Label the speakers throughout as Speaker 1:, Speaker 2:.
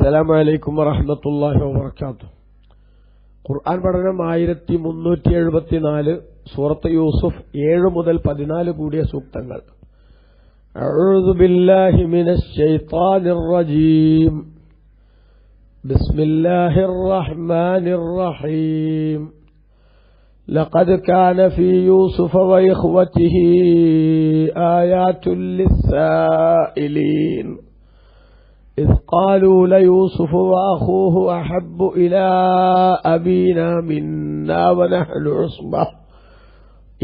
Speaker 1: അസ്സലാമു അലൈക്കും വറഹ്മത്തുള്ളാഹി വബറകാതുഹു. ഖുർആൻ പഠനം 1374, സൂറത്ത് യൂസുഫ് 7 മുതൽ 14 കൂടിയ സൂക്തങ്ങൾ. അഊദു ബില്ലാഹി മിനശ് ശൈത്താനിർ റജീം. ബിസ്മില്ലാഹിർ റഹ്മാനിർ റഹീം. ലഖദ് കാന ഫീ യൂസുഫ വഇഖ്വതിഹി ആയാതുൽ ലിസ്സായിലീൻ إذ قالوا ليوسف وأخوه أحب إلى أبينا منا ونحن عصبة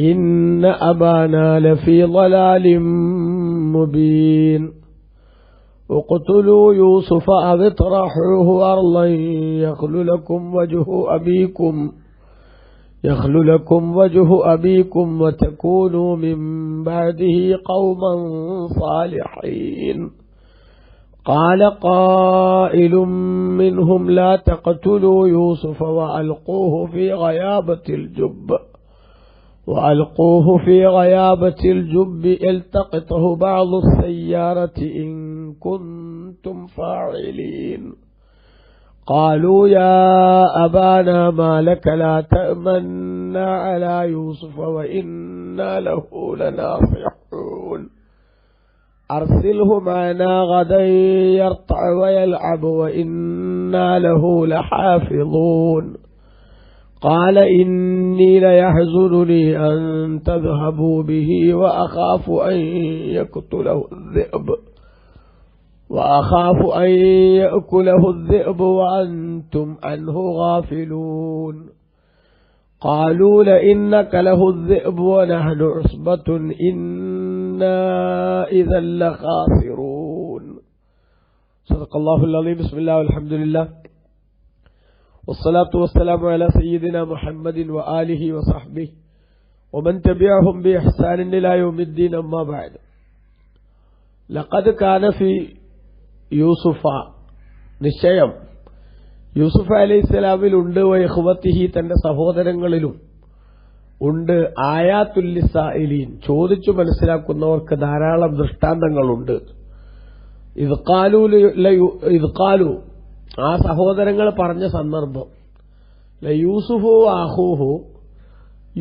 Speaker 1: إن أبانا لفي ضلال مبين اقتلوا يوسف أو اطرحوه أرضا يخل لكم وجه أبيكم وتكونوا من بعده قوما صالحين. قال قائل منهم لا تقتلوا يوسف وألقوه في غيابة الجب يلتقطه بعض السيارة إن كنتم فاعلين. قالوا يا أبانا ما لك لا تأمنا على يوسف وإنا له لناصحون أرسله معنا غدا يرتع ويلعب وإنا له لحافظون. قال إني ليحزنني أن تذهبوا به وأخاف أن يأكله الذئب وأنتم عنه غافلون. قالوا لئنك له الذئب ونحن عصبة إنا إذا لخاسرون. صدق الله العظيم. بسم الله والحمد لله والصلاة والسلام على سيدنا محمد وآله وصحبه ومن تبعهم بإحسان إلى يوم الدين. أما بعد. لقد كان في يوسف നിശ്ചയം യൂസുഫ് അലൈഹിസ്സലാമിൽ ഉണ്ട്, വഇഖ്വതിഹി തന്റെ സഹോദരങ്ങളിലും ഉണ്ട്, ആയാത്തുൽ ലിസ്സായിലീൻ ചോദിച്ചു മനസ്സിലാക്കുന്നവർക്ക് ധാരാളം ദൃഷ്ടാന്തങ്ങളുണ്ട്. ഇദ് ഖാലു ആ സഹോദരങ്ങൾ പറഞ്ഞ സന്ദർഭം, ലയൂസുഫു അഖൂഹു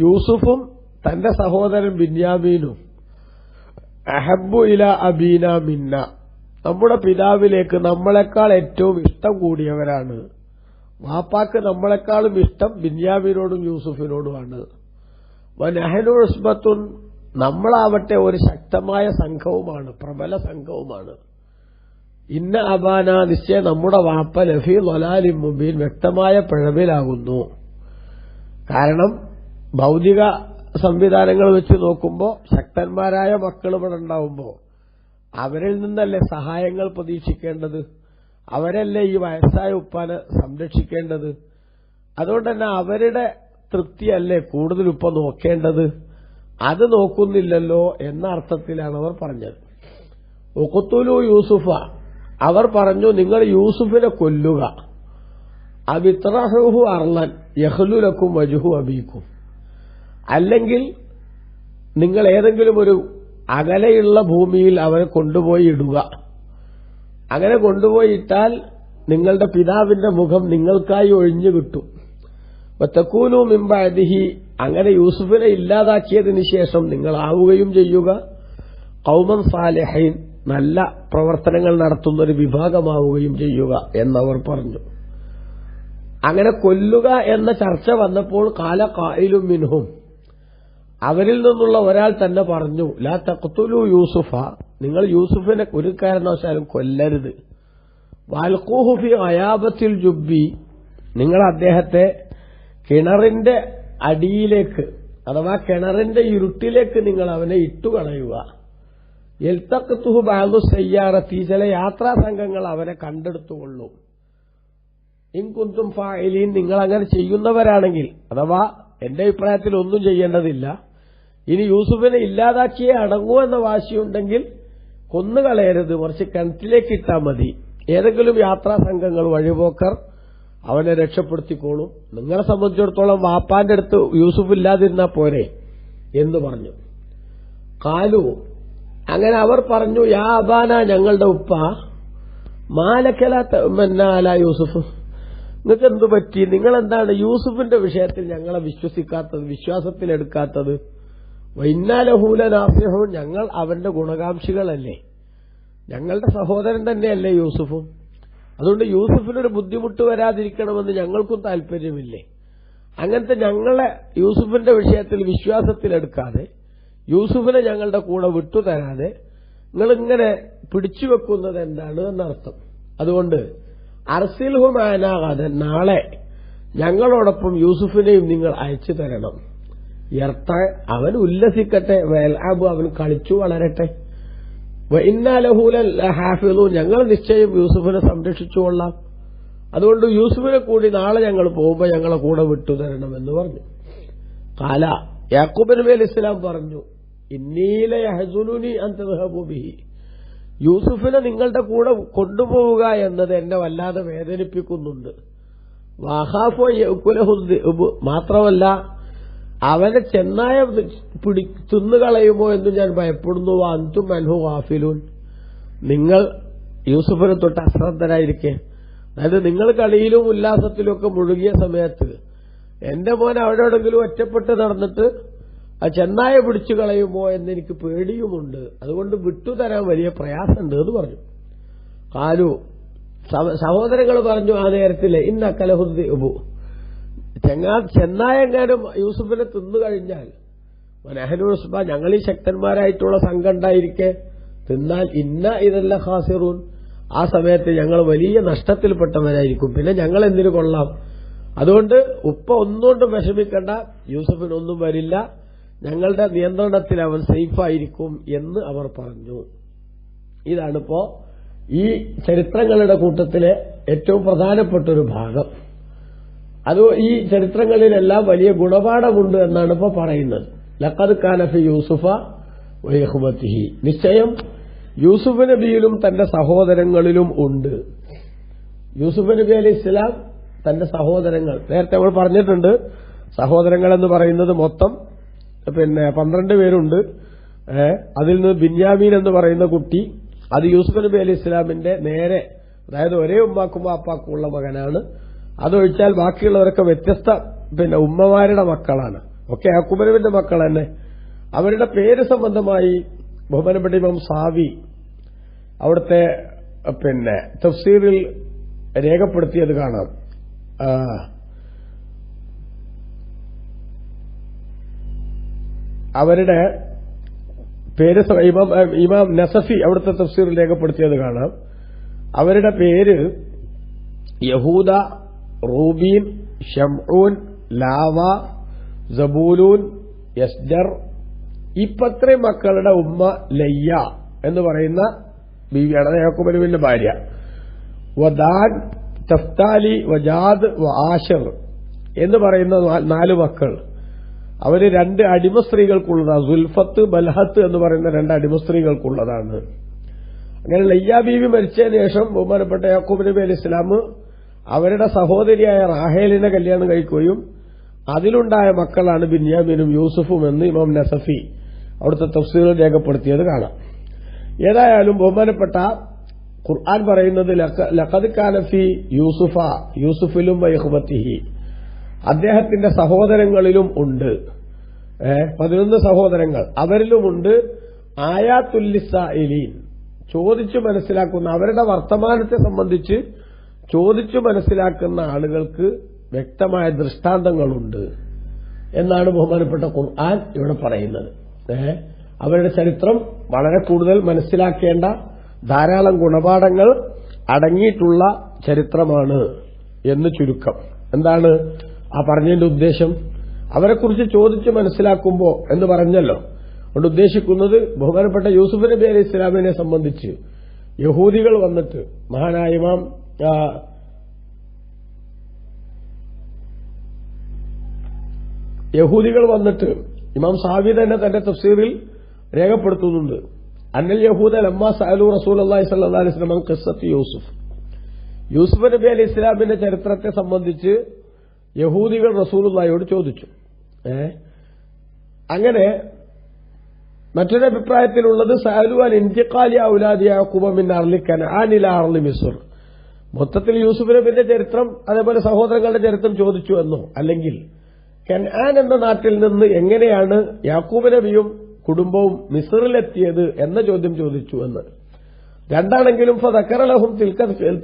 Speaker 1: യൂസുഫും തന്റെ സഹോദരൻ ബിന്യാമീനും അഹബ്ബു ഇലാ അബീന മിന്ന നമ്മുടെ പിതാവിലേക്ക് നമ്മളെക്കാൾ ഏറ്റവും ഇഷ്ടം കൂടിയവരാണ്. വാപ്പാക്ക് നമ്മളെക്കാളും ഇഷ്ടം ബിന്യാമീനോടും യൂസുഫിനോടുമാണ്. വനഹനു ഉസ്ബത്തുൻ നമ്മളാവട്ടെ ഒരു ശക്തമായ സംഘവുമാണ്, പ്രബല സംഘവുമാണ്. ഇന്ന അബാന നിശ്ചയം നമ്മുടെ വാപ്പ ലഫീ ളലാലിൻ മുബീൻ വ്യക്തമായ പിഴവിലാകുന്നു. കാരണം ഭൗതിക സംവിധാനങ്ങൾ വെച്ച് നോക്കുമ്പോൾ ശക്തന്മാരായ മക്കൾ ഇവിടെ ഉണ്ടാവുമ്പോൾ അവരിൽ നിന്നല്ലേ സഹായങ്ങൾ പ്രതീക്ഷിക്കേണ്ടത്, അവരല്ലേ ഈ വയസ്സായ ഉപ്പാനെ സംരക്ഷിക്കേണ്ടത്. അതുകൊണ്ട് തന്നെ അവരുടെ തൃപ്തിയല്ലേ കൂടുതൽ ഉപ്പ നോക്കേണ്ടത്. അത് നോക്കുന്നില്ലല്ലോ എന്ന അർത്ഥത്തിലാണ് അവർ പറഞ്ഞത്. ഉഖ്തുലു യൂസുഫ അവർ പറഞ്ഞു, നിങ്ങൾ യൂസുഫിനെ കൊല്ലുക. അബിത്രഹുഹു അർളൻ യഖ്ലു ലക്കും വജ്ഹു അബീക്കും അല്ലെങ്കിൽ നിങ്ങൾ ഏതെങ്കിലും ഒരു അകലെയുള്ള ഭൂമിയിൽ അവരെ കൊണ്ടുപോയി ഇടുക. അങ്ങനെ കൊണ്ടുപോയി ഇട്ടാൽ നിങ്ങളുടെ പിതാവിന്റെ മുഖം നിങ്ങൾക്കായി ഒഴിഞ്ഞു കിട്ടും. വതകൂനു മിൻ ബഅദിഹി അങ്ങനെ യൂസുഫിനെ ഇല്ലാതാക്കിയതിനു ശേഷം നിങ്ങളാവുകയും ചെയ്യുക ഖൗമൻ സാലിഹീൻ നല്ല പ്രവർത്തനങ്ങൾ നടത്തുന്ന ഒരു വിഭാഗമാവുകയും ചെയ്യുക എന്നവർ പറഞ്ഞു. അങ്ങനെ കൊല്ലുക എന്ന ചർച്ച വന്നപ്പോൾ ഖാല ഖായിലും മിൻഹും അവരിൽ നിന്നുള്ള ഒരാൾ തന്നെ പറഞ്ഞു, ലാ തഖ്തുലു യൂസുഫ നിങ്ങൾ യൂസുഫിനെ ഒരു കാരണവശാലും കൊല്ലരുത്. വൽഖൂഹു ഫി ഗയാബത്തിൽ ജുബ്ബി നിങ്ങൾ അദ്ദേഹത്തെ കിണറിന്റെ അടിയിലേക്ക് അഥവാ കിണറിന്റെ ഇരുട്ടിലേക്ക് നിങ്ങൾ അവനെ ഇട്ടുകളയുക. യൽതഖ്തുഹു ബഅദു സയ്യാറത്തി ചില യാത്രാ സംഘങ്ങൾ അവനെ കണ്ടെടുത്തുകൊള്ളും. ഇൻ കുന്തും ഫാഇലീൻ നിങ്ങൾ അങ്ങനെ ചെയ്യുന്നവരാണെങ്കിൽ, അഥവാ എന്റെ അഭിപ്രായത്തിൽ ഒന്നും ചെയ്യേണ്ടതില്ല. ഇനി യൂസുഫിനെ ഇല്ലാതാക്കിയേ അടങ്ങൂ എന്ന വാശിയുണ്ടെങ്കിൽ കൊന്നുകളയരുത്, മറിച്ച് കിണറ്റിലേക്ക് ഇട്ടാൽ മതി. ഏതെങ്കിലും യാത്രാ സംഘങ്ങൾ വഴിപോക്കർ അവനെ രക്ഷപ്പെടുത്തിക്കോളും. നിങ്ങളെ സംബന്ധിച്ചിടത്തോളം വാപ്പാന്റെ അടുത്ത് യൂസുഫ് ഇല്ലാതിരുന്നാ പോരെ എന്ന് പറഞ്ഞു. കാലു അങ്ങനെ അവർ പറഞ്ഞു, യാ അബാന ഞങ്ങളുടെ ഉപ്പ മാലക്കല മന്നാല യൂസുഫ്, നിങ്ങൾക്ക് എന്തു പറ്റി? നിങ്ങളെന്താണ് യൂസുഫിന്റെ വിഷയത്തിൽ ഞങ്ങളെ വിശ്വസിക്കാത്തത്, വിശ്വാസത്തിലെടുക്കാത്തത്? വൈന്നാലഹൂലനാഫിഹൂൻ, ഞങ്ങൾ അവന്റെ ഗുണകാംക്ഷികളല്ലേ, ഞങ്ങളുടെ സഹോദരൻ തന്നെയല്ലേ യൂസുഫും. അതുകൊണ്ട് യൂസുഫിനൊരു ബുദ്ധിമുട്ട് വരാതിരിക്കണമെന്ന് ഞങ്ങൾക്കും താല്പര്യമില്ലേ? അങ്ങനത്തെ ഞങ്ങളെ യൂസുഫിന്റെ വിഷയത്തിൽ വിശ്വാസത്തിലെടുക്കാതെ, യൂസുഫിനെ ഞങ്ങളുടെ കൂടെ വിട്ടുതരാതെ നിങ്ങളിങ്ങനെ പിടിച്ചുവെക്കുന്നത് എന്താണ് എന്നർത്ഥം. അതുകൊണ്ട് അർസിൽഹു മാനാകാതെ നാളെ ഞങ്ങളോടൊപ്പം യൂസുഫിനെയും നിങ്ങൾ അയച്ചു തരണം. അവൻ ഉല്ലസിക്കട്ടെ, വയൽആബ്, അവൻ കളിച്ചു വളരട്ടെ. ഹാഫിളൂൻ, ഞങ്ങൾ നിശ്ചയം യൂസുഫിനെ സംരക്ഷിച്ചുകൊള്ളാം. അതുകൊണ്ട് യൂസുഫിനെ കൂടി നാളെ ഞങ്ങൾ പോകുമ്പോൾ ഞങ്ങളെ കൂടെ വിട്ടുതരണമെന്ന് പറഞ്ഞു. കാല യാക്കൂബ് നബി അലൈഹി ഇസ്ലാം പറഞ്ഞു, ഇന്നീല യഹ്സുനുനി അൻ തദ്ഹബു ബിഹി, യൂസുഫിനെ നിങ്ങളുടെ കൂടെ കൊണ്ടുപോവുക എന്നത് എന്നെ വല്ലാതെ വേദനിപ്പിക്കുന്നുണ്ട്. വഖാഫു യഅകുലഹു ദിഅബ്, മാത്രമല്ല അവനെ ചെന്നായ തിന്നുകളയുമോ എന്ന് ഞാൻ ഭയപ്പെടുന്നു. അൻതും അൻഹു ഗാഫിലൂൻ, നിങ്ങൾ യൂസുഫിനെ തൊട്ട് അശ്രദ്ധരായിരിക്കെ, അതായത് നിങ്ങൾ കളിയിലും ഉല്ലാസത്തിലും ഒക്കെ മുഴുകിയ സമയത്ത് എന്റെ മോൻ എവിടെയെങ്കിലും ഒറ്റപ്പെട്ട് നടന്നിട്ട് ആ ചെന്നായ പിടിച്ചു കളയുമോ എന്നെനിക്ക് പേടിയുമുണ്ട്. അതുകൊണ്ട് വിട്ടുതരാൻ വലിയ പ്രയാസമുണ്ട് എന്ന് പറഞ്ഞു. കാലു, സഹോദരങ്ങൾ പറഞ്ഞു ആ നേരത്തിലെ ഇന്ന കലഹുദ്ദി ഉബു, ചെന്നായെങ്ങാനും യൂസുഫിനെ തിന്നു കഴിഞ്ഞാൽ നഹ്നുസ്ബ, ഞങ്ങൾ ഈ ശക്തന്മാരായിട്ടുള്ള സംഘം ഉണ്ടായിരിക്കെ തിന്നാൽ ഇന്ന ഇതല്ല ഖാസിറൂൻ, ആ സമയത്ത് ഞങ്ങൾ വലിയ നഷ്ടത്തിൽപ്പെട്ടവരായിരിക്കും, പിന്നെ ഞങ്ങൾ എന്തിനു കൊള്ളാം. അതുകൊണ്ട് ഉപ്പ ഒന്നുകൊണ്ടും വിഷമിക്കണ്ട, യൂസുഫിനൊന്നും വരില്ല, ഞങ്ങളുടെ നിയന്ത്രണത്തിൽ അവൻ സേഫായിരിക്കും എന്ന് അവർ പറഞ്ഞു. ഇതാണിപ്പോ ഈ ചരിത്രങ്ങളുടെ കൂട്ടത്തിലെ ഏറ്റവും പ്രധാനപ്പെട്ടൊരു ഭാഗം. അത് ഈ ചരിത്രങ്ങളിലെല്ലാം വലിയ ഗുണപാഠമുണ്ട് എന്നാണ് ഇപ്പോ പറയുന്നത്. ലഖദ് കാന ഫി യൂസുഫ വഇഖ്വതിഹി, നിശ്ചയം യൂസുഫ് നബിയിലും തന്റെ സഹോദരങ്ങളിലും ഉണ്ട്. യൂസുഫ് നബി അലൈഹി ഇസ്ലാം തന്റെ സഹോദരങ്ങൾ, നേരത്തെ നമ്മൾ പറഞ്ഞിട്ടുണ്ട്, സഹോദരങ്ങൾ എന്ന് പറയുന്നത് മൊത്തം 12 പേരുണ്ട്. അതിൽ നിന്ന് ബിന്യാമീൻ എന്ന് പറയുന്ന കുട്ടി, അത് യൂസുഫ് നബി അലൈഹി ഇസ്ലാമിന്റെ നേരെ, അതായത് ഒരേ ഉമ്മാക്കും വാപ്പാക്കും ഉള്ള മകനാണ്. അതൊഴിച്ചാൽ ബാക്കിയുള്ളവരൊക്കെ വ്യത്യസ്ത ഉമ്മമാരുടെ മക്കളാണ്, ഒക്കെ യാക്കൂബ് നബിയുടെ മക്കൾ തന്നെ. അവരുടെ പേര് സംബന്ധമായി ബഹുമാനപ്പെട്ട ഇമാം സാവി അവിടുത്തെ തഫ്സീറിൽ രേഖപ്പെടുത്തിയത് കാണാം. അവരുടെ പേര് ഇമാം നസഫി അവിടുത്തെ തഫ്സീറിൽ രേഖപ്പെടുത്തിയത് കാണാം. അവരുടെ പേര് യഹൂദ, റൂബീൻ, ഷംഊൻ, ലാവ, സബൂലൂൻ, യസ്ജർ. ഈ 10 മക്കളുടെ ഉമ്മ ലയ്യ എന്ന് പറയുന്ന ബീവിയാണ്, യാക്കൂബ് നബിയുടെ ഭാര്യ. വദാൻ, തഫ്താലി, വജാദ്, ആശർ എന്ന് പറയുന്ന 4 മക്കൾ. അവര് 2 അടിമ സ്ത്രീകൾക്കുള്ളതാണ്. സുൽഫത്ത്, ബൽഹത്ത് എന്ന് പറയുന്ന 2 അടിമ സ്ത്രീകൾക്കുള്ളതാണ്. അങ്ങനെ ലയ്യ ബീവി മരിച്ചതിന് ശേഷം ബഹുമാനപ്പെട്ട യാക്കൂബ് നബി അലൈഹി ഇസ്ലാം അവരുടെ സഹോദരിയായ റാഹേലിനെ കല്യാണം കഴിക്കുകയും അതിലുണ്ടായ മക്കളാണ് ബിന്യാമീനും യൂസുഫും എന്ന് ഇമാം നസഫി അവിടുത്തെ തഫ്സീറിൽ രേഖപ്പെടുത്തിയത് കാണാം. ഏതായാലും ബഹുമാനപ്പെട്ട ഖുർആൻ പറയുന്നത് ലഖദ് കാന ഫീ യൂസുഫ, യൂസുഫിലും വഇഖ്വതിഹി, അദ്ദേഹത്തിന്റെ സഹോദരങ്ങളിലും ഉണ്ട്. 11 സഹോദരങ്ങൾ, അവരിലുമുണ്ട് ആയാത്തുൽ ലിസ്സായിലീൻ, ചോദിച്ചു മനസ്സിലാക്കുന്ന, അവരുടെ വർത്തമാനത്തെ സംബന്ധിച്ച് ചോദിച്ചു മനസ്സിലാക്കുന്ന ആളുകൾക്ക് വ്യക്തമായ ദൃഷ്ടാന്തങ്ങളുണ്ട് എന്നാണ് ബഹുമാനപ്പെട്ട ഖുർആൻ ഇവിടെ പറയുന്നത്. അവരുടെ ചരിത്രം വളരെ കൂടുതൽ മനസ്സിലാക്കേണ്ട ധാരാളം ഗുണപാഠങ്ങൾ അടങ്ങിയിട്ടുള്ള ചരിത്രമാണ് എന്ന് ചുരുക്കം. എന്താണ് ആ പറഞ്ഞതിന്റെ ഉദ്ദേശം? അവരെക്കുറിച്ച് ചോദിച്ച് മനസ്സിലാക്കുമ്പോ എന്ന് പറഞ്ഞല്ലോ, അതുകൊണ്ട് ഉദ്ദേശിക്കുന്നത് ബഹുമാനപ്പെട്ട യൂസുഫ് നബി അലൈഹി ഇസ്ലാമിനെ സംബന്ധിച്ച് യഹൂദികൾ വന്നിട്ട്, മഹാനായ ഇമാം യഹൂദികൾ വന്നിട്ട് ഇമാം സാവി തന്നെ തന്റെ തഫ്സീറിൽ രേഖപ്പെടുത്തുന്നുണ്ട്. അന്നൽ യഹൂദ ലമ്മാ സഅലു റസൂലുള്ളാഹി സ്വല്ലല്ലാഹു അലൈഹി വസല്ലം ഖിസ്സത്ത് യൂസുഫ്, യൂസുഫ് നബി അലൈഹി ഇസ്ലാമിന്റെ ചരിത്രത്തെ സംബന്ധിച്ച് യഹൂദികൾ റസൂലുള്ളാഹിയോട് ചോദിച്ചു. അങ്ങനെ മറ്റൊരു അഭിപ്രായത്തിലുള്ളത് സഅലു അൻ ഇന്തിഖാലി ഔലാദി യാഖൂബ മിൻ അർളി കനആൻ ഇലാ അർളി മിസ്ർ. മൊത്തത്തിൽ യൂസുഫ് നബിയുടെ ചരിത്രം അതേപോലെ സഹോദരങ്ങളുടെ ചരിത്രം ചോദിച്ചു എന്നോ, അല്ലെങ്കിൽ കൻആൻ എന്ന നാട്ടിൽ നിന്ന് എങ്ങനെയാണ് യാക്കൂബ് നബിയും കുടുംബവും മിസ്റിലെത്തിയത് എന്ന ചോദ്യം ചോദിച്ചു എന്ന്. രണ്ടാണെങ്കിലും ഫദക്കറ ലഹും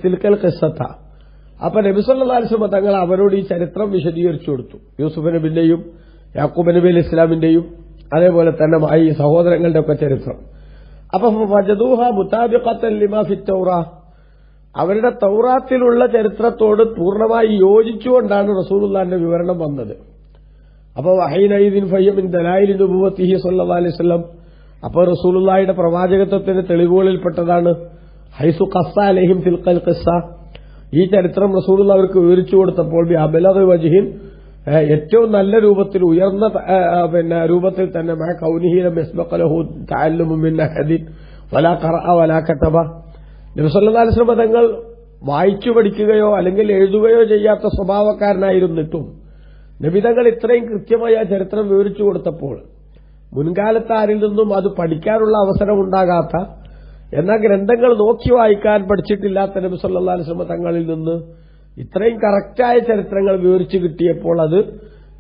Speaker 1: തിൽക്കൽ ഖിസ്സത. അപ്പൊ നബി സല്ലല്ലാഹു അലൈഹി വസല്ലം തങ്ങൾ അവരോട് ഈ ചരിത്രം വിശദീകരിച്ചു കൊടുത്തു. യൂസുഫ് നബിന്റെയും യാക്കൂബ് നബി അലൈഹി ഇസ്ലാമിന്റെയും അതേപോലെ തന്നെ ഈ സഹോദരങ്ങളുടെ ഒക്കെ ചരിത്രം. അപ്പൊ വജദൂഹ മുതാബിഖത്തൻ ലിമാ ഫി തൗറാ, അവരുടെ തൗറാത്തിലുള്ള ചരിത്രത്തോട് പൂർണ്ണമായി യോജിച്ചുകൊണ്ടാണ് റസൂലുള്ളാഹിന്റെ വിവരണം വന്നത്. അപ്പൊ വഹീനൈദിൻ ഫയ്യ മിൻ ദലായിലി നുബുവത്തിഹി സല്ലല്ലാഹു അലൈഹി വസല്ലം, അപ്പോൾ റസൂലുള്ളാഹിയുടെ പ്രവാചകത്വത്തിന്റെ തെളിവുകളിൽപ്പെട്ടതാണ് ഹൈസു ഖസ്സ അലൈഹിം തിൽഖൽ ഖിസ്സ, ഈ ചരിത്രം റസൂലുള്ളാഹി അവർക്ക് വിവരിച്ചു കൊടുത്തപ്പോൾ ബി അബ്ലഗി വജ്ഹിൻ, ഏറ്റവും നല്ല രൂപത്തിൽ, ഉയർന്ന രൂപത്തിൽ തന്നെ മഅ കൗനിഹി ലം യസ്ബഖ ലഹു തഅല്ലുമു മിൻ അഹദിൻ വലാ ഖറഅ വലാ കതബ. നബി സല്ലല്ലാഹു അലൈഹി വസല്ലം തങ്ങൾ വായിച്ചു പഠിക്കുകയോ അല്ലെങ്കിൽ എഴുതുകയോ ചെയ്യാത്ത സ്വഭാവക്കാരനായിരുന്നിട്ടും നബിതങ്ങൾ ഇത്രയും കൃത്യമായി ആ ചരിത്രം വിവരിച്ചു കൊടുത്തപ്പോൾ മുൻകാലത്ത് ആരിൽ നിന്നും അത് പഠിക്കാനുള്ള അവസരം ഉണ്ടാകാത്ത, എന്നാൽ ഗ്രന്ഥങ്ങൾ നോക്കി വായിക്കാൻ പഠിച്ചിട്ടില്ലാത്ത നബി സല്ലല്ലാഹു അലൈഹി വസല്ലം തങ്ങളിൽ നിന്ന് ഇത്രയും കറക്റ്റായ ചരിത്രങ്ങൾ വിവരിച്ചു കിട്ടിയപ്പോൾ അത്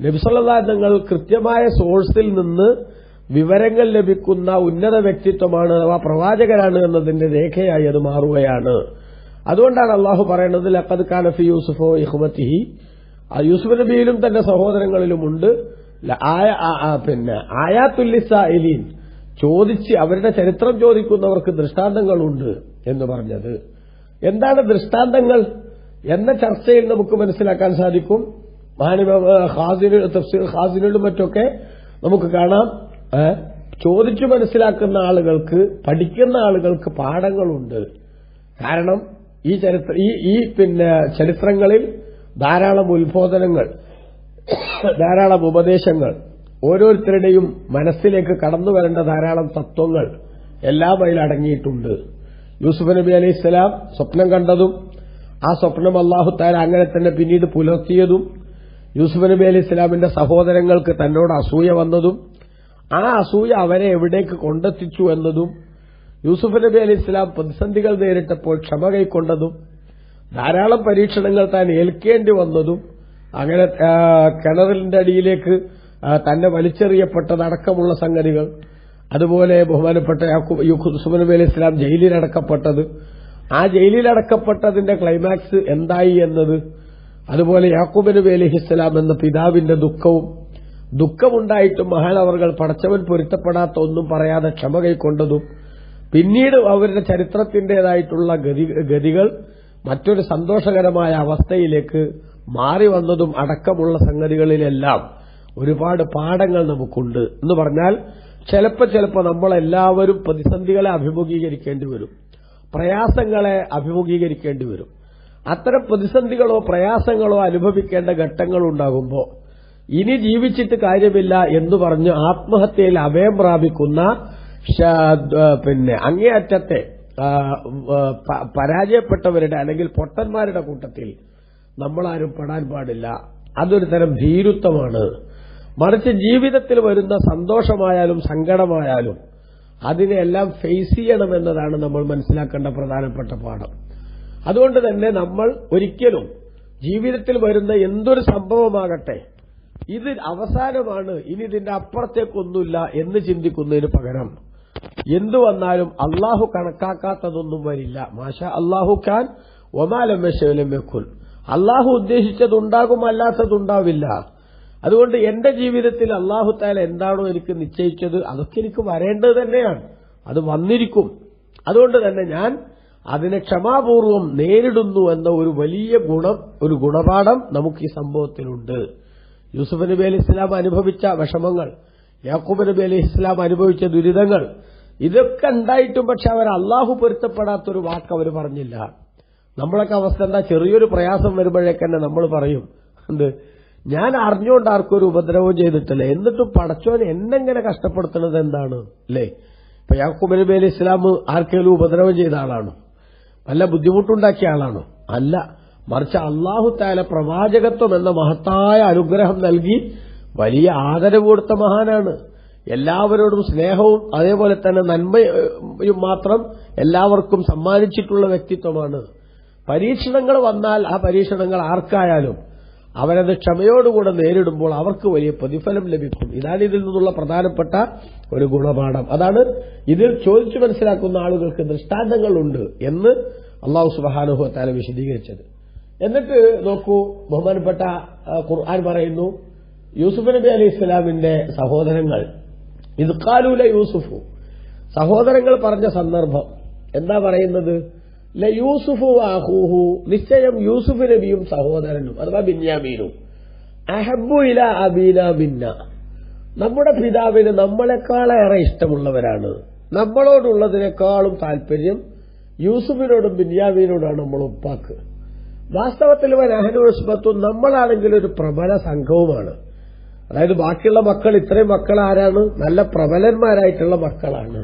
Speaker 1: നബി സല്ലല്ലാഹു അലൈഹി വസല്ലം തങ്ങൾ കൃത്യമായ സോഴ്സിൽ നിന്ന് വിവരങ്ങൾ ലഭിക്കുന്ന ഉന്നത വ്യക്തിത്വമാണ്, അഥവാ പ്രവാചകരാണ് എന്നതിന്റെ രേഖയായി അത് മാറുകയാണ്. അതുകൊണ്ടാണ് അള്ളാഹു പറയുന്നത് ലഖദ് കാന ഫീ യൂസുഫ ഇഖ്വതിഹി, യൂസുഫ് നബിയിലും തന്റെ സഹോദരങ്ങളിലുമുണ്ട് ആയാത്തുൽ ലിസ്സായിലീൻ, ചോദിച്ച് അവരുടെ ചരിത്രം ചോദിക്കുന്നവർക്ക് ദൃഷ്ടാന്തങ്ങളുണ്ട് എന്ന് പറഞ്ഞത്. എന്താണ് ദൃഷ്ടാന്തങ്ങൾ എന്ന ചർച്ചയിൽ നമുക്ക് മനസ്സിലാക്കാൻ സാധിക്കും. തഫ്സീർ ഖാസിനിലും മറ്റൊക്കെ നമുക്ക് കാണാം, ചോദിച്ചു മനസ്സിലാക്കുന്ന ആളുകൾക്ക്, പഠിക്കുന്ന ആളുകൾക്ക് പാഠങ്ങളുണ്ട്. കാരണം ഈ ചരിത്രങ്ങളിൽ ധാരാളം ഉത്ബോധനങ്ങൾ, ധാരാളം ഉപദേശങ്ങൾ, ഓരോരുത്തരുടെയും മനസ്സിലേക്ക് കടന്നു വരേണ്ട ധാരാളം തത്വങ്ങൾ എല്ലാം അതിൽ അടങ്ങിയിട്ടുണ്ട്. യൂസുഫ് നബി അലൈഹി സ്വലാം സ്വപ്നം കണ്ടതും ആ സ്വപ്നം അല്ലാഹു തആല അങ്ങനെ തന്നെ പിന്നീട് പുലർത്തിയതും, യൂസുഫ് നബി അലൈഹി സ്വലാമിന്റെ സഹോദരങ്ങൾക്ക് തന്നോട് അസൂയ വന്നതും ആ അസൂയ അവരെ എവിടേക്ക് കൊണ്ടെത്തിച്ചു എന്നതും, യൂസുഫ് നബി അലൈഹി സ്വലാം പ്രതിസന്ധികൾ നേരിട്ടപ്പോൾ ക്ഷമ കൈക്കൊണ്ടതും, ധാരാളം പരീക്ഷണങ്ങൾ താൻ ഏൽക്കേണ്ടി വന്നതും, അങ്ങനെ കിണറിന്റെ അടിയിലേക്ക് തന്നെ വലിച്ചെറിയപ്പെട്ടതടക്കമുള്ള സംഗതികൾ, അതുപോലെ ബഹുമാനപ്പെട്ട യൂസുഫ് നബി അലൈഹി സ്വലാം ജയിലിലടക്കപ്പെട്ടത്, ആ ജയിലിലടക്കപ്പെട്ടതിന്റെ ക്ലൈമാക്സ് എന്തായി എന്നത്, അതുപോലെ യാക്കൂബ് നബി അലൈഹിസ്സലാം എന്ന പിതാവിന്റെ ദുഃഖമുണ്ടായിട്ടും മഹാനവർകൾ പടച്ചവൻ പൊരുത്തപ്പെടാത്ത ഒന്നും പറയാതെ ക്ഷമ കൈക്കൊണ്ടതും, പിന്നീട് അവരുടെ ചരിത്രത്തിന്റേതായിട്ടുള്ള ഗതികൾ മറ്റൊരു സന്തോഷകരമായ അവസ്ഥയിലേക്ക് മാറി വന്നതും അടക്കമുള്ള സംഗതികളിലെല്ലാം ഒരുപാട് പാഠങ്ങൾ നമുക്കുണ്ട് എന്ന് പറഞ്ഞാൽ, ചിലപ്പോൾ നമ്മളെല്ലാവരും പ്രതിസന്ധികളെ അഭിമുഖീകരിക്കേണ്ടി വരും, പ്രയാസങ്ങളെ അഭിമുഖീകരിക്കേണ്ടി വരും. അത്തരം പ്രതിസന്ധികളോ പ്രയാസങ്ങളോ അനുഭവിക്കേണ്ട ഘട്ടങ്ങളുണ്ടാകുമ്പോൾ ഇനി ജീവിച്ചിട്ട് കാര്യമില്ല എന്ന് പറഞ്ഞ് ആത്മഹത്യയിൽ അഭയം പ്രാപിക്കുന്ന അങ്ങേയറ്റത്തെ പരാജയപ്പെട്ടവരുടെ അല്ലെങ്കിൽ പൊട്ടന്മാരുടെ കൂട്ടത്തിൽ നമ്മളാരും പെടാൻ പാടില്ല. അതൊരു തരം ഭീരുത്വമാണ്. മറിച്ച് ജീവിതത്തിൽ വരുന്ന സന്തോഷമായാലും സങ്കടമായാലും അതിനെല്ലാം ഫേസ് ചെയ്യണമെന്നതാണ് നമ്മൾ മനസ്സിലാക്കേണ്ട പ്രധാനപ്പെട്ട പാഠം. അതുകൊണ്ട് തന്നെ നമ്മൾ ഒരിക്കലും ജീവിതത്തിൽ വരുന്ന എന്തൊരു സംഭവമാകട്ടെ ഇത് അവസാനമാണ്, ഇനി ഇതിന്റെ അപ്പുറത്തേക്കൊന്നുമില്ല എന്ന് ചിന്തിക്കുന്നതിന് പകരം എന്തു വന്നാലും അള്ളാഹു കണക്കാക്കാത്തതൊന്നും വരില്ല. മാഷാ അള്ളാഹു ഖാൻ ഒമാലം വെക്കുൽ, അള്ളാഹു ഉദ്ദേശിച്ചതുണ്ടാകും, അല്ലാത്തതുണ്ടാവില്ല. അതുകൊണ്ട് എന്റെ ജീവിതത്തിൽ അള്ളാഹു തആല എന്താണോ എനിക്ക് നിശ്ചയിച്ചത് അതൊക്കെ എനിക്ക് വരേണ്ടത് തന്നെയാണ്, അത് വന്നിരിക്കും. അതുകൊണ്ട് തന്നെ ഞാൻ അതിനെ ക്ഷമാപൂർവം നേരിടുന്നു എന്ന ഒരു വലിയ ഒരു ഗുണപാഠം നമുക്ക് ഈ സംഭവത്തിലുണ്ട്. യൂസുഫ് നബി അലൈഹി ഇസ്ലാം അനുഭവിച്ച വിഷമങ്ങൾ, യാക്കൂബ് നബി അലൈഹി ഇസ്ലാം അനുഭവിച്ച ദുരിതങ്ങൾ, ഇതൊക്കെ ഉണ്ടായിട്ടും പക്ഷെ അവർ അള്ളാഹു പൊരുത്തപ്പെടാത്തൊരു വാക്ക് അവർ പറഞ്ഞില്ല. നമ്മളൊക്കെ അവസ്ഥ എന്താ, ചെറിയൊരു പ്രയാസം വരുമ്പോഴേക്കന്നെ നമ്മൾ പറയും, എന്ത്, ഞാൻ അറിഞ്ഞുകൊണ്ട് ആർക്കും ഒരു ഉപദ്രവം ചെയ്തിട്ടില്ല, എന്നിട്ടും പടച്ചോൻ എന്നെങ്ങനെ കഷ്ടപ്പെടുത്തുന്നത് എന്താണ്, അല്ലേ? ഇപ്പൊ യാക്കൂബ് നബി അലൈഹി ഇസ്ലാം ആർക്കെങ്കിലും ഉപദ്രവം ചെയ്ത ആളാണോ? വല്ല ബുദ്ധിമുട്ടുണ്ടാക്കിയ ആളാണോ? അല്ല. മറിച്ച് അല്ലാഹു തആല പ്രവാചകത്വം എന്ന മഹത്തായ അനുഗ്രഹം നൽകി വലിയ ആദരവ് കൊടുത്ത മഹാനാണ്. എല്ലാവരോടും സ്നേഹവും അതേപോലെ തന്നെ നന്മയും മാത്രം എല്ലാവർക്കും സമ്മാനിച്ചിട്ടുള്ള വ്യക്തിത്വമാണ്. പരീക്ഷണങ്ങൾ വന്നാൽ ആ പരീക്ഷണങ്ങൾ ആർക്കായാലും അവരത് ക്ഷമയോടുകൂടെ നേരിടുമ്പോൾ അവർക്ക് വലിയ പ്രതിഫലം ലഭിക്കും. ഇതാണ് ഇതിൽ നിന്നുള്ള പ്രധാനപ്പെട്ട ഒരു ഗുണപാഠം. അതാണ് ഇതിൽ ചോദിച്ചു മനസ്സിലാക്കുന്ന ആളുകൾക്ക് ദൃഷ്ടാന്തങ്ങളുണ്ട് എന്ന് അല്ലാഹു സുബ്ഹാനഹു വ തആല വിശദീകരിച്ചത്. എന്നിട്ട് നോക്കൂ, ബഹുമാനപ്പെട്ട ഖുർആൻ പറയുന്നു, യൂസുഫ് നബി അലൈഹി ഇസ്ലാമിന്റെ സഹോദരങ്ങൾ ഇത് ഖാലൂല യൂസുഫു, സഹോദരങ്ങൾ പറഞ്ഞ സന്ദർഭം എന്താ പറയുന്നത്? ല യൂസുഫു അഖൂഹു, നിശ്ചയം യൂസുഫ് നബിയും സഹോദരനും അഥവാ ബിന്യാമീനും അഹബ്ബു ഇലാ അബീനാ മിന്ന, നമ്മുടെ പിതാവിന് നമ്മളെക്കാളേറെ ഇഷ്ടമുള്ളവരാണ്. നമ്മളോടുള്ളതിനേക്കാളും താല്പര്യം യൂസുഫിനോടും ബിന്യാമീനോടാണ് നമ്മൾ ഉപ്പാക്ക്. വാസ്തവത്തിൽ നഹ്നു ഉസ്ബത്തുൻ, നമ്മളാണെങ്കിൽ ഒരു പ്രബല സംഘവുമാണ്. അതായത് ബാക്കിയുള്ള മക്കൾ, ഇത്രയും മക്കൾ ആരാണ്? നല്ല പ്രബലന്മാരായിട്ടുള്ള മക്കളാണ്.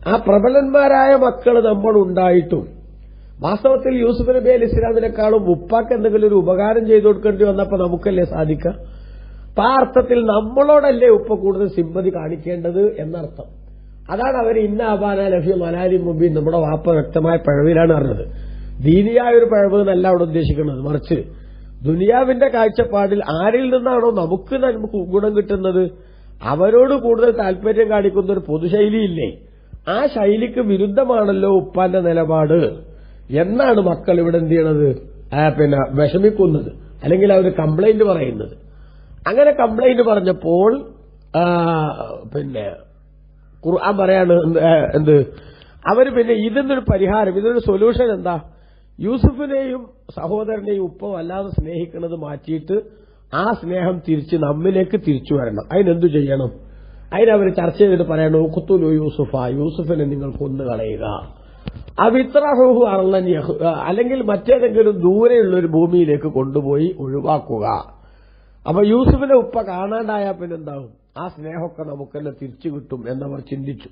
Speaker 1: ആ പ്രബലന്മാരായ മക്കൾ നമ്മൾ ഉണ്ടായിട്ടും വാസ്തവത്തിൽ യൂസുഫ് നബി അലൈഹി ഇസ്ലാമിനെക്കാളും ഉപ്പാക്ക് എന്തെങ്കിലും ഒരു ഉപകാരം ചെയ്തു കൊടുക്കേണ്ടി വന്നപ്പോൾ നമുക്കല്ലേ സാധിക്കാം. ആ അർത്ഥത്തിൽ നമ്മളോടല്ലേ ഉപ്പ കൂടുതൽ സിമ്പതി കാണിക്കേണ്ടത് എന്നർത്ഥം. അതാണ് അവർ ഇന്ന അബാന ലഫി മലാലി മുബീൻ, നമ്മുടെ വാപ്പ വ്യക്തമായ പിഴവിലാണ് പറഞ്ഞത്. ദീനിയായ ഒരു പിഴവ് എന്നല്ല അവിടെ ഉദ്ദേശിക്കുന്നത്, മറിച്ച് ദുനിയാവിന്റെ കാഴ്ചപ്പാടിൽ ആരിൽ നിന്നാണോ നമുക്ക് ഗുണം കിട്ടുന്നത് അവരോട് കൂടുതൽ താല്പര്യം കാണിക്കുന്ന ഒരു പൊതുശൈലിയില്ലേ, ആ ശൈലിക്ക് വിരുദ്ധമാണല്ലോ ഉപ്പാന്റെ നിലപാട് എന്നാണ് മക്കൾ ഇവിടെ എന്ത് ചെയ്യണത്, വിഷമിക്കുന്നത്, അല്ലെങ്കിൽ അവർ കംപ്ലൈന്റ് പറയുന്നത്. അങ്ങനെ കംപ്ലൈന്റ് പറഞ്ഞപ്പോൾ ഖുർആൻ പറയാണ് എന്ത്, അവര് ഇതിനൊരു പരിഹാരം, ഇതിനൊരു സൊല്യൂഷൻ എന്താ? യൂസുഫിനെയും സഹോദരനെയും ഉപ്പ വല്ലാതെ സ്നേഹിക്കുന്നത് മാറ്റിയിട്ട് ആ സ്നേഹം തിരിച്ച് നമ്മിലേക്ക് തിരിച്ചു വരണം. അതിനെന്തു ചെയ്യണം? അതിനവർ ചർച്ച ചെയ്തിട്ട് പറയണു, ഖുത്തുലു യൂസുഫ, യൂസുഫിനെ നിങ്ങൾ കൊന്നുകളയുക, അവിത്രഹുഹു അർളൻ, അല്ലെങ്കിൽ മറ്റേതെങ്കിലും ദൂരെയുള്ള ഒരു ഭൂമിയിലേക്ക് കൊണ്ടുപോയി ഒഴിവാക്കുക. അപ്പൊ യൂസുഫിനെ ഉപ്പ കാണാണ്ടായാൽ പിന്നെന്താവും? ആ സ്നേഹമൊക്കെ നമുക്ക് തന്നെ തിരിച്ചു കിട്ടും എന്നവർ ചിന്തിച്ചു.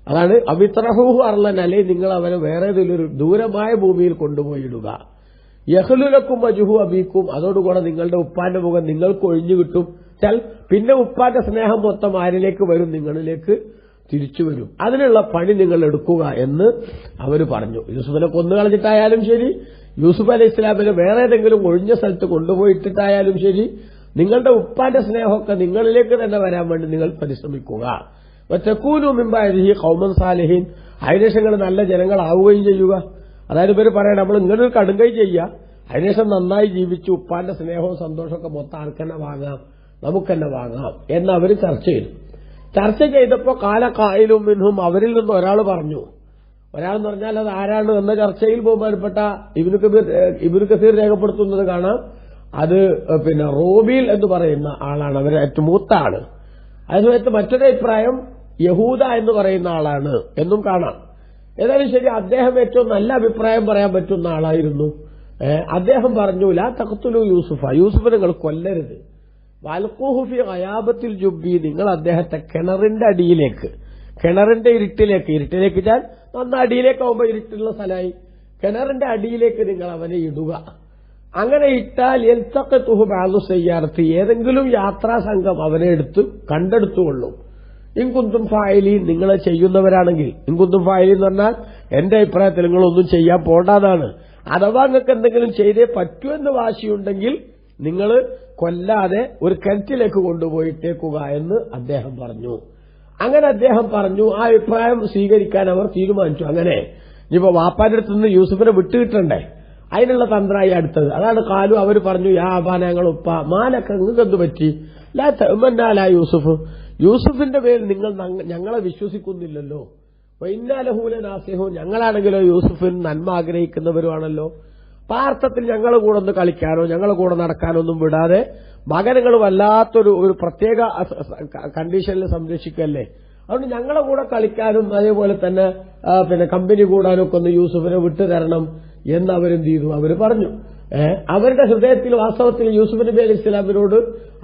Speaker 1: അതാണ് അവിത്രഹുഹു അർളൻ, അല്ലെ നിങ്ങൾ അവനെ വേറെ ഏതൊരു ദൂരമായ ഭൂമിയിൽ കൊണ്ടുപോയി ഇടുക. യഹ്ലുലക്കും വജുഹു അബീക്കും, അതോടുകൂടെ നിങ്ങളുടെ ഉപ്പാന്റെ മുഖം നിങ്ങൾക്ക് ഒഴിഞ്ഞു കിട്ടും. പിന്നെ ഉപ്പാന്റെ സ്നേഹം മൊത്തം ആരിലേക്ക് വരും? നിങ്ങളിലേക്ക് തിരിച്ചു വരും. അതിനുള്ള പണി നിങ്ങൾ എടുക്കുക എന്ന് അവര് പറഞ്ഞു. യൂസുഫിനെ കൊന്നുകളഞ്ഞിട്ടായാലും ശരി, യൂസുഫ് അലൈഹി ഇസ്ലാമിനെ വേറെ ഏതെങ്കിലും ഒഴിഞ്ഞ സ്ഥലത്ത് കൊണ്ടുപോയിട്ടിട്ടായാലും ശരി, നിങ്ങളുടെ ഉപ്പാന്റെ സ്നേഹമൊക്കെ നിങ്ങളിലേക്ക് തന്നെ വരാൻ വേണ്ടി നിങ്ങൾ പരിശ്രമിക്കുക. വതകൂനു മിൻ ബഅദിഹി ഖൗമൻ സാലിഹീൻ, അതിനുശേഷം നല്ല ജനങ്ങളാവുകയും ചെയ്യുക. അതായത് ഇവര് പറയണം, നമ്മൾ ഇങ്ങനൊരു കടുങ്കൈ ചെയ്യുക, അതിനുശേഷം നന്നായി ജീവിച്ച് ഉപ്പാന്റെ സ്നേഹവും സന്തോഷമൊക്കെ മൊത്തം ആൾക്കെന്നെ വാങ്ങാം, നമുക്കെന്നെ വാങ്ങാം എന്ന് അവർ ചർച്ച ചെയ്തു. ചർച്ച ചെയ്തപ്പോ കാല ഖായിലും മിൻഹും, അവരിൽ നിന്ന് ഒരാൾ പറഞ്ഞു. ഒരാളെന്ന് പറഞ്ഞാൽ അത് ആരാണ് എന്ന ചർച്ചയിൽ ബഹുമാനപ്പെട്ട ഇബ്നു കസീർ രേഖപ്പെടുത്തുന്നത് കാണാം. അത് റോബീൽ എന്ന് പറയുന്ന ആളാണ്, അവരെ ഏറ്റവും മൂത്ത ആള്. അതേസമയത്ത് മറ്റൊരു അഭിപ്രായം യഹൂദ എന്ന് പറയുന്ന ആളാണ് എന്നും കാണാം. ഏതായാലും ശരി, അദ്ദേഹം ഏറ്റവും നല്ല അഭിപ്രായം പറയാൻ പറ്റുന്ന ആളായിരുന്നു. അദ്ദേഹം പറഞ്ഞു, ലാ തഖ്തുലു യൂസുഫ, യൂസുഫിനെ നിങ്ങൾ കൊല്ലരുത്. വൽഖൂഹു ഫി ഗയാബത്തിൽ ജുബ്ബി, നിങ്ങൾ അദ്ദേഹത്തെ കിണറിന്റെ അടിയിലേക്ക്, കിണറിന്റെ ഇരുട്ടിലേക്ക് ഞാൻ നന്ന അടിയിലേക്കാവുമ്പോ ഇരുട്ടുള്ള സ്ഥലമായി, കിണറിന്റെ അടിയിലേക്ക് നിങ്ങൾ അവനെ ഇടുക. അങ്ങനെ ഇട്ടാൽ യൽതഖതുഹു ബഅദു സയ്യാറത്തി, ഏതെങ്കിലും യാത്രാ സംഘം അവനെ കണ്ടെടുത്തുകൊള്ളും. ഇൻകുന്തും ഫായിലീൻ, നിങ്ങളെ ചെയ്യുന്നവരാണെങ്കിൽ. ഇൻകുന്തും ഫായിലീൻ എന്ന് പറഞ്ഞാൽ എന്റെ അഭിപ്രായത്തിൽ നിങ്ങളൊന്നും ചെയ്യാൻ പോണ്ടാതാണ്. അഥവാ നിങ്ങൾക്ക് എന്തെങ്കിലും ചെയ്തേ പറ്റൂ എന്ന് വാശിയുണ്ടെങ്കിൽ നിങ്ങൾ കൊല്ലാതെ ഒരു കിണറ്റിലേക്ക് കൊണ്ടുപോയിട്ടേക്കുക എന്ന് അദ്ദേഹം പറഞ്ഞു. അങ്ങനെ അദ്ദേഹം പറഞ്ഞു. ആ അഭിപ്രായം സ്വീകരിക്കാൻ അവർ തീരുമാനിച്ചു. അങ്ങനെ ഇനിയിപ്പോ വാപ്പാന്റെ അടുത്ത് നിന്ന് യൂസുഫിനെ വിട്ടുകിട്ടണ്ടേ, അതിനുള്ള തന്ത്രമായി അടുത്തത്. അതാണ് കാലു അവർ പറഞ്ഞു, യാ അബാന, ഞങ്ങൾ ഉപ്പ, മാലക്ക നിങ്ങൾക്ക് എന്ത് പറ്റി? ലാ തഅ്മന്നാ യൂസുഫ്, യൂസുഫിന്റെ പേരിൽ നിങ്ങൾ ഞങ്ങളെ വിശ്വസിക്കുന്നില്ലല്ലോ. ഇന്നാലഹൂല നാസിഹൂൻ, ഞങ്ങളാണെങ്കിലോ യൂസുഫിന് നന്മ ആഗ്രഹിക്കുന്നവരുമാണല്ലോ. പാർത്ഥത്തിൽ ഞങ്ങളെ കൂടെ ഒന്ന് കളിക്കാനോ ഞങ്ങളെ കൂടെ നടക്കാനോ ഒന്നും വിടാതെ മകനുകൾ വല്ലാത്തൊരു പ്രത്യേക കണ്ടീഷനിൽ സംരക്ഷിക്കല്ലേ. അതുകൊണ്ട് ഞങ്ങളെ കൂടെ കളിക്കാനും അതേപോലെ തന്നെ കമ്പനി കൂടാനും ഒക്കെ ഒന്ന് യൂസുഫിനെ വിട്ടുതരണം എന്ന് അവരെന്ത് ചെയ്തു? അവര് പറഞ്ഞു. അവരുടെ ഹൃദയത്തിൽ വാസ്തവത്തിൽ യൂസുഫ് നബി അലൈഹി ഇസ്ലാമിനോട്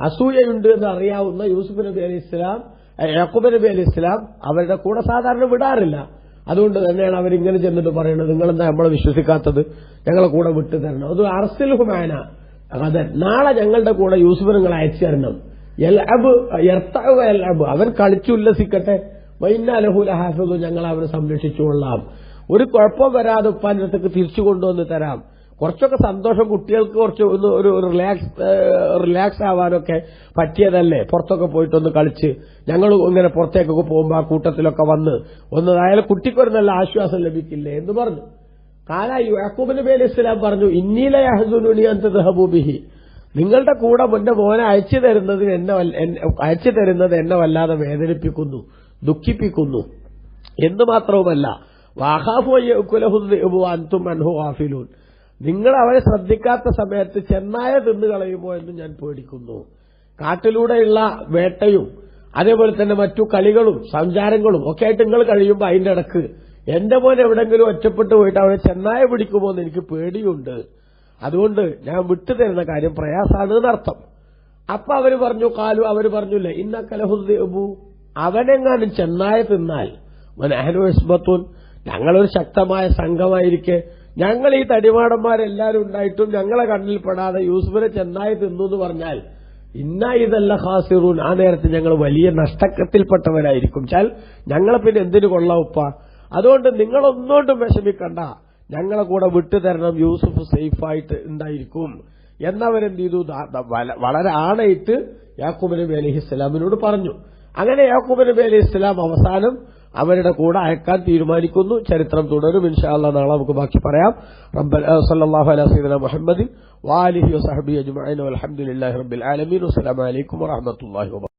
Speaker 1: അസൂയയുണ്ട് എന്ന് അറിയാവുന്ന യൂസുഫ് നബി അലൈഹി ഇസ്ലാം, യാക്കൂബ് നബി അലൈഹി ഇസ്ലാം അവരുടെ കൂടെ സാധാരണ വിടാറില്ല. അതുകൊണ്ട് തന്നെയാണ് അവരിങ്ങനെ ചെന്നിട്ട് പറയുന്നത്, നിങ്ങളെന്താ നമ്മളെ വിശ്വസിക്കാത്തത്, ഞങ്ങളെ കൂടെ വിട്ടു തരണം. അത് അർസിൽഹു മാന, അതെ നാളെ ഞങ്ങളുടെ കൂടെ യൂസുഫ് നിങ്ങൾ അയച്ചു തരണം അവൻ കളിച്ചുല്ലസിക്കട്ടെ, വൈന്നാലഹു ലഹാഫിദു, ഞങ്ങൾ അവനെ സംരക്ഷിച്ചുകൊള്ളാം, ഒരു കുഴപ്പം വരാതെ ഉപ്പാന്റെ അടുത്തേക്ക് തിരിച്ചു കൊണ്ടുവന്ന് തരാം, കുറച്ചൊക്കെ സന്തോഷം, കുട്ടികൾക്ക് കുറച്ച് ഒരു റിലാക്സ് ആവാനൊക്കെ പറ്റിയതല്ലേ, പുറത്തൊക്കെ പോയിട്ടൊന്ന് കളിച്ച് ഞങ്ങൾ ഇങ്ങനെ പുറത്തേക്കൊക്കെ പോകുമ്പോൾ ആ കൂട്ടത്തിലൊക്കെ ഒന്ന് അയാൾ കുട്ടിക്കൊരു നല്ല ആശ്വാസം ലഭിക്കില്ലേ എന്ന് പറഞ്ഞു. യാക്കൂബ് നബി അലൈഹി സ്വലാം പറഞ്ഞു, ഇന്നീല യഹ്സുനുനി അൻ തദ്ഹബൂ ബിഹി, നിങ്ങളുടെ കൂടെ എന്റെ മോനെ അയച്ചു തരുന്നത് എന്നെ വല്ലാതെ വേദനിപ്പിക്കുന്നു, ദുഃഖിപ്പിക്കുന്നു എന്ന് മാത്രവുമല്ല, വഖാഫു യഅകുലഹു അൻതും അൻഹു ഗാഫിലൂൻ, നിങ്ങൾ അവരെ ശ്രദ്ധിക്കാത്ത സമയത്ത് ചെന്നായ തിന്നു കളയുമോ എന്ന് ഞാൻ പേടിക്കുന്നു. കാട്ടിലൂടെയുള്ള വേട്ടയും അതേപോലെ തന്നെ മറ്റു കളികളും സഞ്ചാരങ്ങളും ഒക്കെ ആയിട്ട് നിങ്ങൾ കഴിയുമ്പോൾ അതിന്റെ ഇടക്ക് എന്റെ മോൻ എവിടെങ്കിലും ഒറ്റപ്പെട്ടു പോയിട്ട് അവരെ ചെന്നായ പിടിക്കുമോ എന്ന് എനിക്ക് പേടിയുണ്ട്, അതുകൊണ്ട് ഞാൻ വിട്ടുതരുന്ന കാര്യം പ്രയാസാണ് എന്നർത്ഥം. അപ്പൊ അവര് പറഞ്ഞില്ലേ, ഇന്നക്കലഹുദ്ദീബു, അവനെങ്ങാനും ചെന്നായ തിന്നാൽ വനഹ്നു ഇസ്ബത്തുൻ, ഞങ്ങളൊരു ശക്തമായ സംഘമായിരിക്കെ, ഞങ്ങൾ ഈ തടിമാടന്മാരെല്ലാരും ഉണ്ടായിട്ടും ഞങ്ങളെ കണ്ണിൽപ്പെടാതെ യൂസുഫിനെ ചെന്നായി തിന്നു എന്ന് പറഞ്ഞാൽ ഇന്ന ഇതല്ല ഖാസിറൂൻ, ആ നേരത്ത് ഞങ്ങൾ വലിയ നഷ്ടത്തിൽപ്പെട്ടവരായിരിക്കും. ഞങ്ങളെ പിന്നെ എന്തിനു കൊള്ളാം ഉപ്പ, അതുകൊണ്ട് നിങ്ങളൊന്നുകൊണ്ടും വിഷമിക്കണ്ട, ഞങ്ങളെ കൂടെ വിട്ടുതരണം, യൂസുഫ് സേഫായിട്ട് ഉണ്ടായിരിക്കും എന്നവരെന്ത് ചെയ്തു, വളരെ ആണയിട്ട് യാക്കൂബ് നബി അലൈഹിസ്സലാമിനോട് പറഞ്ഞു. അങ്ങനെ യാക്കൂബ് നബി അലൈഹിസ്സലാം അവസാനം അവരുടെ കൂടെ അയക്കാൻ തീരുമാനിക്കുന്നു. ചരിത്രം തുടരും. ഇൻഷാ അല്ലാഹ് നാളെ നമുക്ക് ബാക്കി പറയാം. സല്ലല്ലാഹു അലാ സയ്യിദിനാ മുഹമ്മദിൻ വആലിഹി വസഹ്ബിഹി അജ്മഈൻ വൽഹംദുലില്ലാഹി റബ്ബിൽ ആലമീൻ. അസ്സലാമു അലൈക്കും വറഹ്മത്തുള്ളാഹി വബറകാതുഹു.